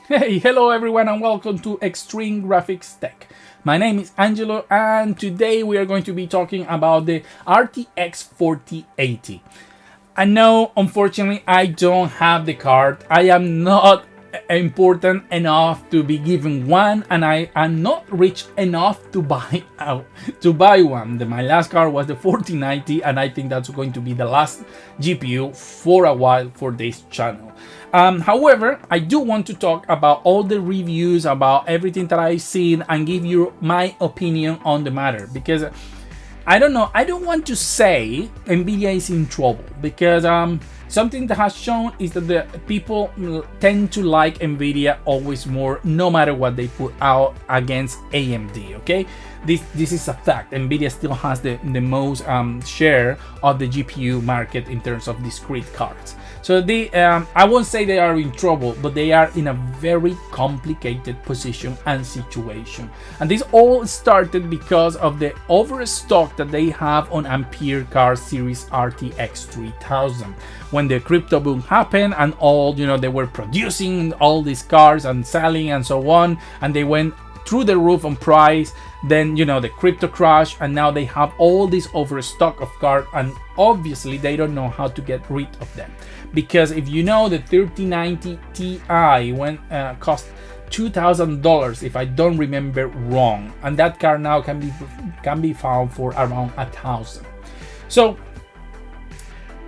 Hey, hello everyone and welcome to Extreme Graphics Tech. My name is Angelo and today we are going to be talking about the RTX 4080. I know, unfortunately, I don't have the card. I am not important enough to be given one, and I am not rich enough to buy one. My last card was the 4090, and I think that's going to be the last GPU for a while for this channel. However, I do want to talk about all the reviews, about everything that I've seen, and give you my opinion on the matter because I don't know. I don't want to say Nvidia is in trouble because something that has shown is that the people tend to like Nvidia always more, no matter what they put out against AMD. Okay, this is a fact. Nvidia still has the most share of the GPU market in terms of discrete cards. So I won't say they are in trouble, but they are in a very complicated position and situation. And this all started because of the overstock that they have on Ampere Car Series RTX 3000. When the crypto boom happened and all, they were producing all these cars and selling and so on, and they went through the roof on price. Then the crypto crash, and now they have all this overstock of cars, and obviously they don't know how to get rid of them. Because if you know, the 3090 Ti cost $2,000 if I don't remember wrong, and that car now can be found for around $1,000. So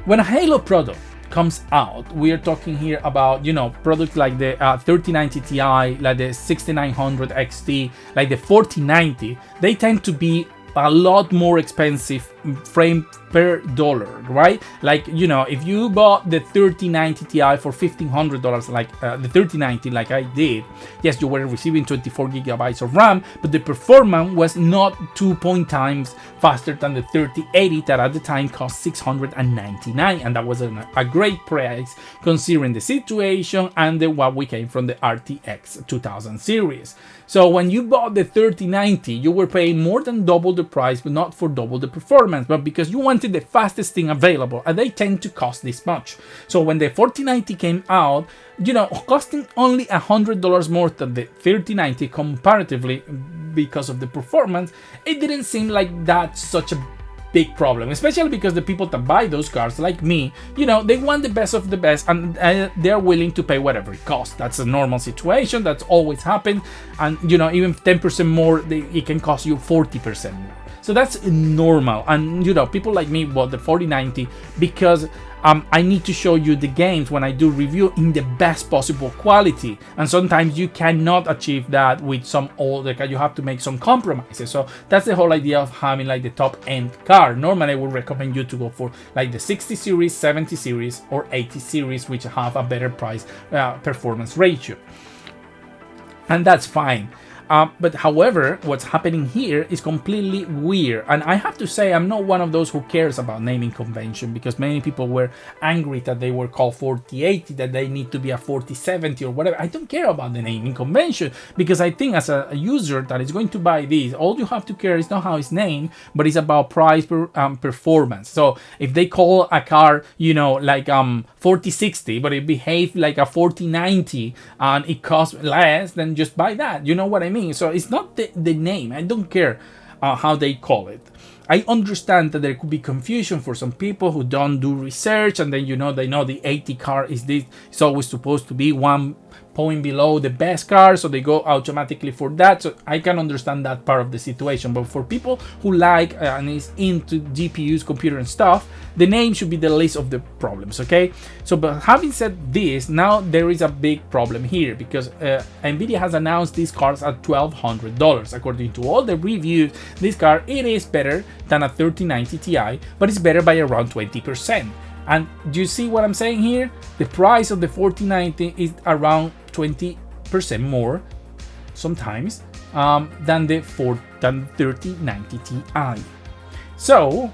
when a Halo product comes out, we are talking here about products like the 3090 Ti, like the 6900 XT, like the 4090. They tend to be a lot more expensive frame per dollar, right? Like if you bought the 3090 Ti for $1,500, like the 3090, like I did, yes, you were receiving 24 gigabytes of RAM, but the performance was not 2 times faster than the 3080 that at the time cost $699, and that was a great price considering the situation and what we came from the RTX 2000 series. So when you bought the 3090, you were paying more than double the price, but not for double the performance, but because you wanted the fastest thing available, and they tend to cost this much. So when the 4090 came out, costing only $100 more than the 3090 comparatively because of the performance, it didn't seem like that's such a big problem, especially because the people that buy those cars, like me, they want the best of the best, and they're willing to pay whatever it costs. That's a normal situation. That's always happened. And even 10% more, it can cost you 40% more. So that's normal. And people like me bought the 4090 because I need to show you the games when I do review in the best possible quality, and sometimes you cannot achieve that with some older car. You have to make some compromises. So that's the whole idea of having like the top end car. Normally I would recommend you to go for like the 60 series, 70 series, or 80 series, which have a better price performance ratio, and that's fine. But however, what's happening here is completely weird. And I have to say, I'm not one of those who cares about naming convention, because many people were angry that they were called 4080, that they need to be a 4070 or whatever. I don't care about the naming convention, because I think as a user that is going to buy this, all you have to care is not how it's named, but it's about price per performance. So if they call a car, like 4060, but it behaves like a 4090 and it costs less, then just buy that. You know what I mean? So it's not the name. I don't care how they call it. I understand that there could be confusion for some people who don't do research, and then they know the 80 car is this. It's always supposed to be 1 point below the best car, so they go automatically for that. So I can understand that part of the situation. But for people who like and is into GPUs, computer and stuff, the name should be the least of the problems. Okay. So, but having said this, now there is a big problem here, because Nvidia has announced these cars at $1,200. According to all the reviews, this car, it is better than a 3090 Ti, but it's better by around 20%. And do you see what I'm saying here? The price of the 4090 is around 20% more sometimes than the 3090 Ti. So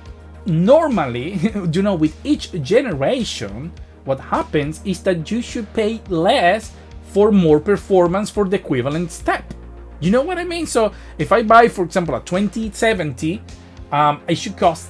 normally, with each generation, what happens is that you should pay less for more performance for the equivalent step. You know what I mean? So if I buy, for example, a 2070, it should cost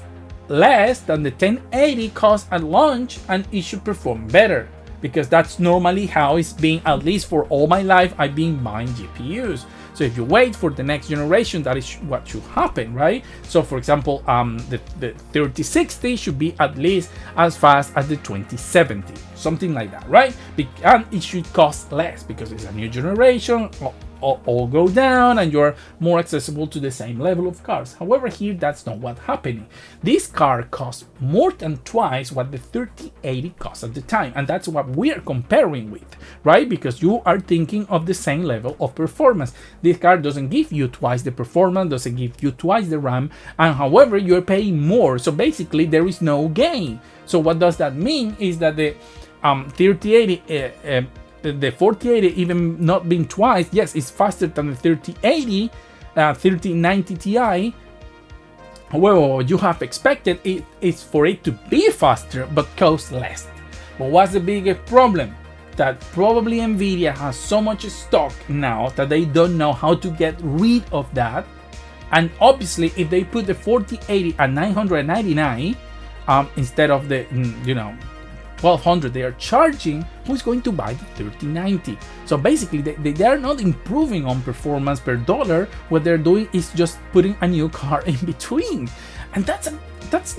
less than the 1080 cost at launch, and it should perform better. because that's normally how it's been, at least for all my life. I've been buying GPUs. So if you wait for the next generation, that is what should happen, right? So for example, the 3060 should be at least as fast as the 2070, something like that, right? And it should cost less because it's a new generation. All go down and you're more accessible to the same level of cars. However, here that's not what's happening. This car costs more than twice what the 3080 cost at the time, and that's what we are comparing with, right? Because you are thinking of the same level of performance. This car doesn't give you twice the performance, doesn't give you twice the RAM, and however, you're paying more. So basically there is no gain. So what does that mean is that the 3080 the 4080 even not being twice, yes, it's faster than the 3080, 3090 Ti. However, what you have expected is for it to be faster but cost less. But what's the biggest problem? That probably Nvidia has so much stock now that they don't know how to get rid of that. And obviously, if they put the 4080 at 999 instead of the 1200 they are charging, who's going to buy the 3090? So basically they are not improving on performance per dollar. What they're doing is just putting a new car in between, and that's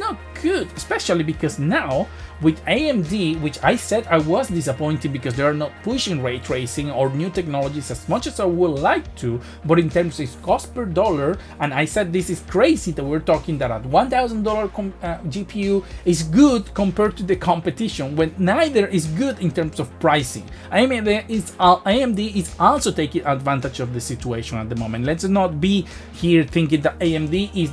not good, especially because now with AMD, which I said I was disappointed because they are not pushing ray tracing or new technologies as much as I would like to, but in terms of cost per dollar, and I said this is crazy that we're talking that at $1,000 GPU is good compared to the competition, when neither is good in terms of pricing. AMD is also taking advantage of the situation at the moment. Let's not be here thinking that AMD is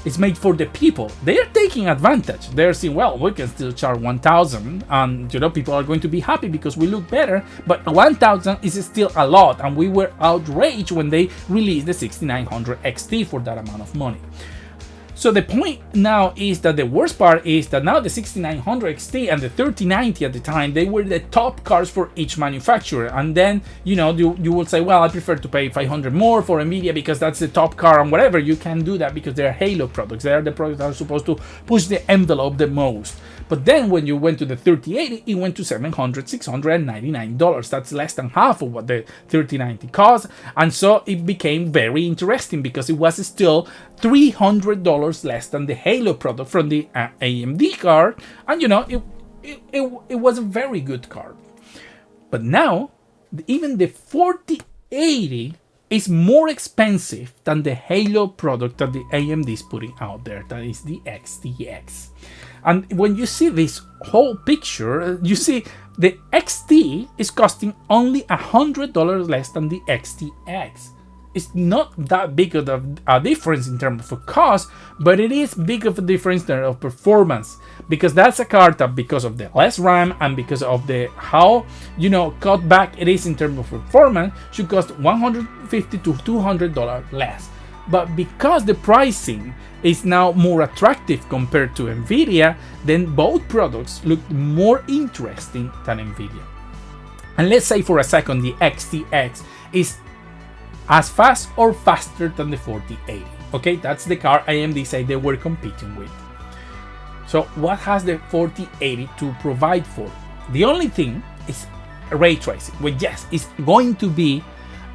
it's made for the people. They are taking advantage. They're saying, well, we can still charge 1,000 and people are going to be happy because we look better, but 1,000 is still a lot, and we were outraged when they released the 6900 XT for that amount of money. So the point now is that the worst part is that now the 6900 XT and the 3090 at the time, they were the top cars for each manufacturer. And then, you will say, well, I prefer to pay 500 more for Nvidia because that's the top car and whatever. You can do that because they're Halo products. They are the products that are supposed to push the envelope the most. But then when you went to the 3080, it went to $699. That's less than half of what the 3090 cost. And so it became very interesting because it was still $300 less than the Halo product from the AMD card. And it was a very good card. But now, even the 4080 is more expensive than the Halo product that the AMD is putting out there. That is the XTX. And when you see this whole picture, you see the XT is costing only $100 less than the XTX. It's not that big of a difference in terms of cost, but it is big of a difference in terms of performance, because that's a card that, because of the less RAM and because of the how cut back it is in terms of performance, should cost $150 to $200 less. But because the pricing is now more attractive compared to Nvidia, then both products look more interesting than Nvidia. And let's say for a second the XTX is as fast or faster than the 4080. Okay, that's the car AMD say they were competing with. So what has the 4080 to provide for? The only thing is ray tracing, which yes, is going to be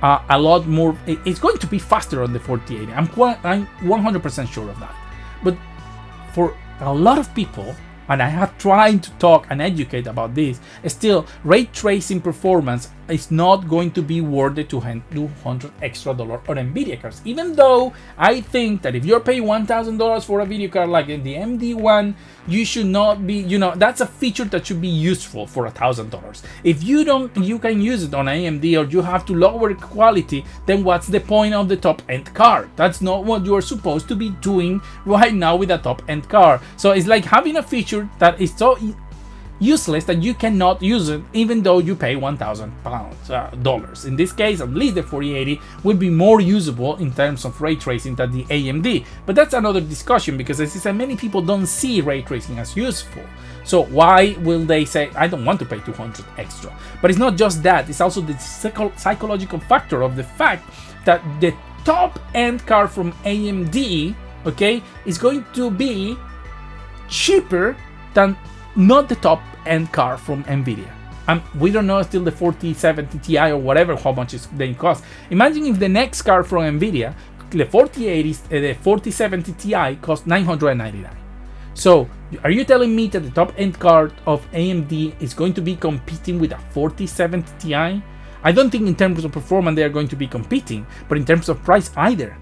a lot more. It's going to be faster on the 4080. I'm 100% sure of that. But for a lot of people, and I have tried to talk and educate about this, still ray tracing performance is not going to be worth the $200 extra on Nvidia cards. Even though I think that if you're paying $1,000 for a video card like the AMD one, you should not be, that's a feature that should be useful for $1,000. If you don't, you can use it on AMD, or you have to lower quality, then what's the point of the top end card? That's not what you are supposed to be doing right now with a top end card. So it's like having a feature that is so useless that you cannot use it even though you pay $1,000. In this case, at least the 4080 will be more usable in terms of ray tracing than the AMD. But that's another discussion, because as I said, many people don't see ray tracing as useful. So why will they say, I don't want to pay $200 extra? But it's not just that, it's also the psychological factor of the fact that the top end card from AMD, okay, is going to be cheaper than not the top end card from Nvidia. We don't know still the 4070 Ti or whatever how much they cost. Imagine if the next card from Nvidia, the 4080, the 4070 Ti cost $999. So are you telling me that the top end card of AMD is going to be competing with a 4070 Ti? I don't think in terms of performance they are going to be competing, but in terms of price either.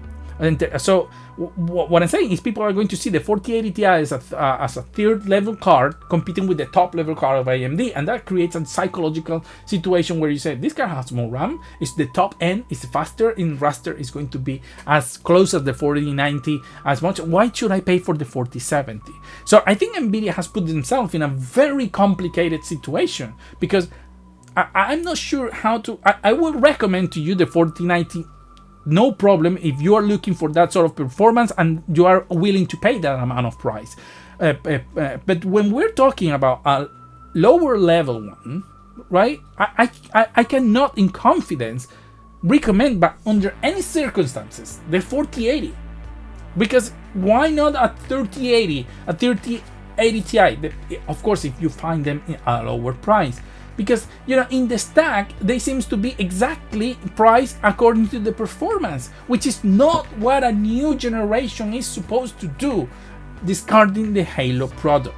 So what I'm saying is people are going to see the 4080 Ti as a third level card competing with the top level card of AMD, and that creates a psychological situation where you say this card has more RAM, it's the top end, it's faster in raster, is going to be as close as the 4090 as much. Why should I pay for the 4070? So I think Nvidia has put themselves in a very complicated situation, because I'm not sure how to. I will recommend to you the 4090. No problem if you are looking for that sort of performance and you are willing to pay that amount of price. But when we're talking about a lower level one, right? I cannot in confidence recommend, but under any circumstances, the 4080. Because why not a 3080, a 3080 Ti? Of course, if you find them in a lower price. Because, in the stack, they seems to be exactly priced according to the performance, which is not what a new generation is supposed to do, discarding the Halo product.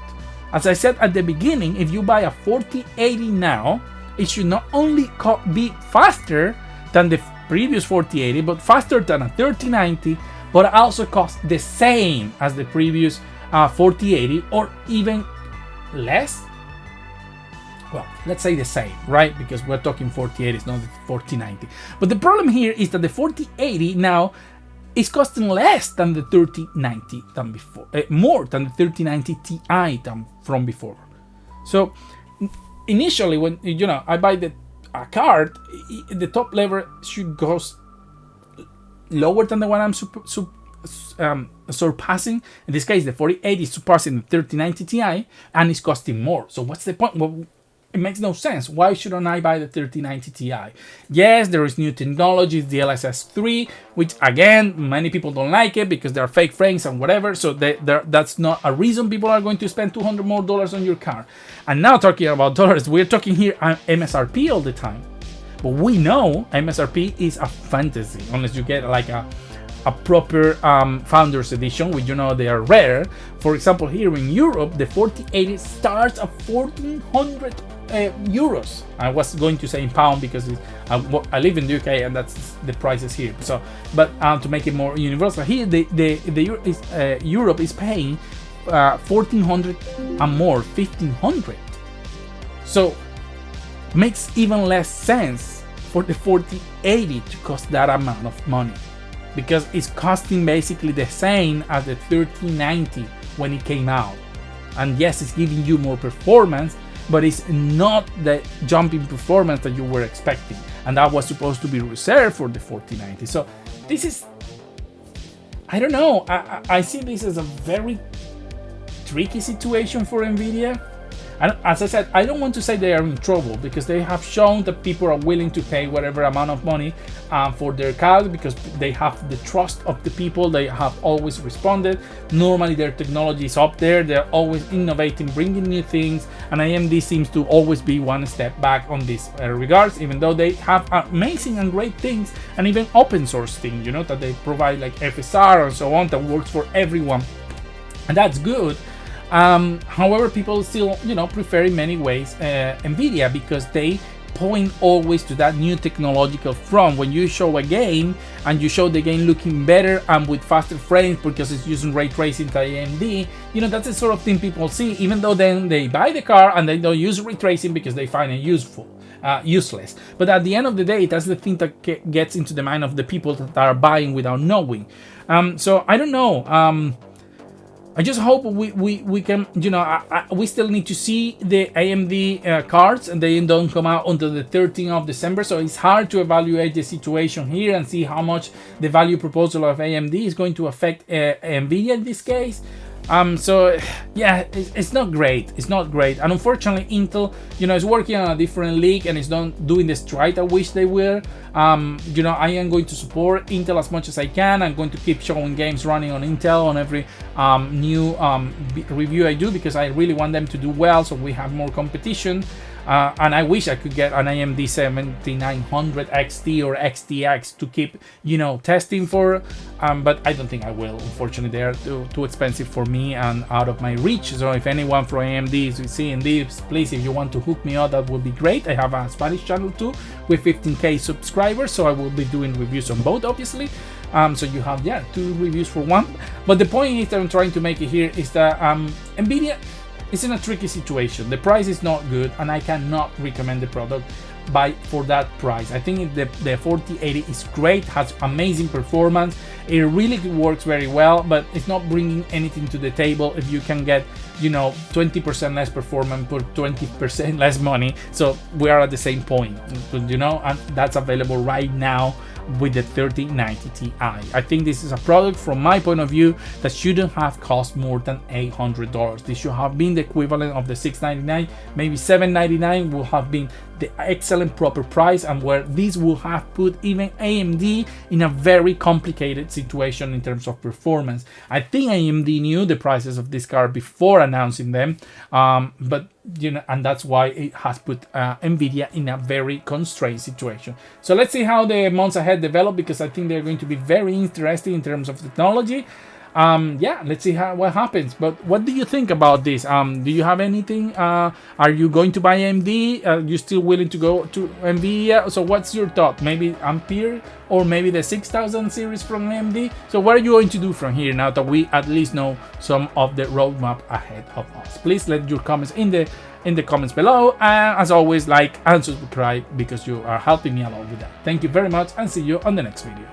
As I said at the beginning, if you buy a 4080 now, it should not only be faster than the previous 4080, but faster than a 3090, but also cost the same as the previous 4080, or even less. Well, let's say the same, right? Because we're talking 4080, it's not the 4090. But the problem here is that the 4080 now is costing less than the 3090 than before, more than the 3090 Ti from before. So initially, when I buy a card, the top level should go lower than the one I'm surpassing. In this case, the 4080 is surpassing the 3090 Ti, and it's costing more. So what's the point? Well, it makes no sense. Why shouldn't I buy the 3090 Ti? Yes, there is new technologies, the DLSS 3, which again, many people don't like it because they're fake frames and whatever. So that's not a reason people are going to spend $200 more on your car. And now talking about dollars, we're talking here MSRP all the time. But we know MSRP is a fantasy unless you get like a proper Founders Edition, which they are rare. For example, here in Europe, the 4080 starts at 1,400 euros. I was going to say in pound because I live in the UK and that's the prices here. So, but to make it more universal, here Europe is paying 1,400 and more, 1,500. So makes even less sense for the 4080 to cost that amount of money, because it's costing basically the same as the 3090 when it came out. And yes, it's giving you more performance, but it's not the jump in performance that you were expecting. And that was supposed to be reserved for the 4090. So this is, I don't know, I see this as a very tricky situation for Nvidia. And as I said, I don't want to say they are in trouble, because they have shown that people are willing to pay whatever amount of money for their card, because they have the trust of the people. They have always responded. Normally their technology is up there. They're always innovating, bringing new things, and AMD seems to always be one step back on this regards, even though they have amazing and great things, and even open source things, that they provide, like FSR and so on, that works for everyone, and that's good. However, people still, prefer in many ways Nvidia, because they point always to that new technological front. When you show a game and you show the game looking better and with faster frames because it's using ray tracing to AMD, that's the sort of thing people see, even though then they buy the car and they don't use ray tracing because they find it useless. But at the end of the day, that's the thing that gets into the mind of the people that are buying without knowing. So I don't know. I just hope we can, we still need to see the AMD cards, and they don't come out until the 13th of December. So it's hard to evaluate the situation here and see how much the value proposal of AMD is going to affect Nvidia in this case. So yeah, it's not great. It's not great, and unfortunately, Intel, is working on a different league and is not doing the stride I wish they were. I am going to support Intel as much as I can. I'm going to keep showing games running on Intel on every new review I do, because I really want them to do well, so we have more competition. And I wish I could get an AMD 7900 XT or XTX to keep, testing for, but I don't think I will. Unfortunately, they are too expensive for me and out of my reach. So if anyone from AMD is seeing this, please, if you want to hook me up, that would be great. I have a Spanish channel too with 15k subscribers, so I will be doing reviews on both, obviously. So you have, 2 reviews for one. But the point is that I'm trying to make it here is that Nvidia is in a tricky situation. The price is not good, and I cannot recommend the product for that price. I think the 4080 is great, has amazing performance. It really works very well, but it's not bringing anything to the table if you can get 20% less performance for 20% less money. So we are at the same point, and that's available right now with the 3090 Ti. I think this is a product, from my point of view, that shouldn't have cost more than $800. This should have been the equivalent of the $699, maybe $799 will have been the excellent proper price, and where this will have put even AMD in a very complicated situation in terms of performance. I think AMD knew the prices of this card before announcing them, but and that's why it has put Nvidia in a very constrained situation. So let's see how the months ahead develop, because I think they're going to be very interesting in terms of technology. Let's see what happens. But what do you think about this? Do you have anything? Are you going to buy AMD? Are you still willing to go to Nvidia? So what's your thought? Maybe Ampere, or maybe the 6000 series from AMD? So what are you going to do from here now that we at least know some of the roadmap ahead of us? Please let your comments in the comments below, and as always, like and subscribe, because you are helping me a lot with that. Thank you very much, and see you on the next video.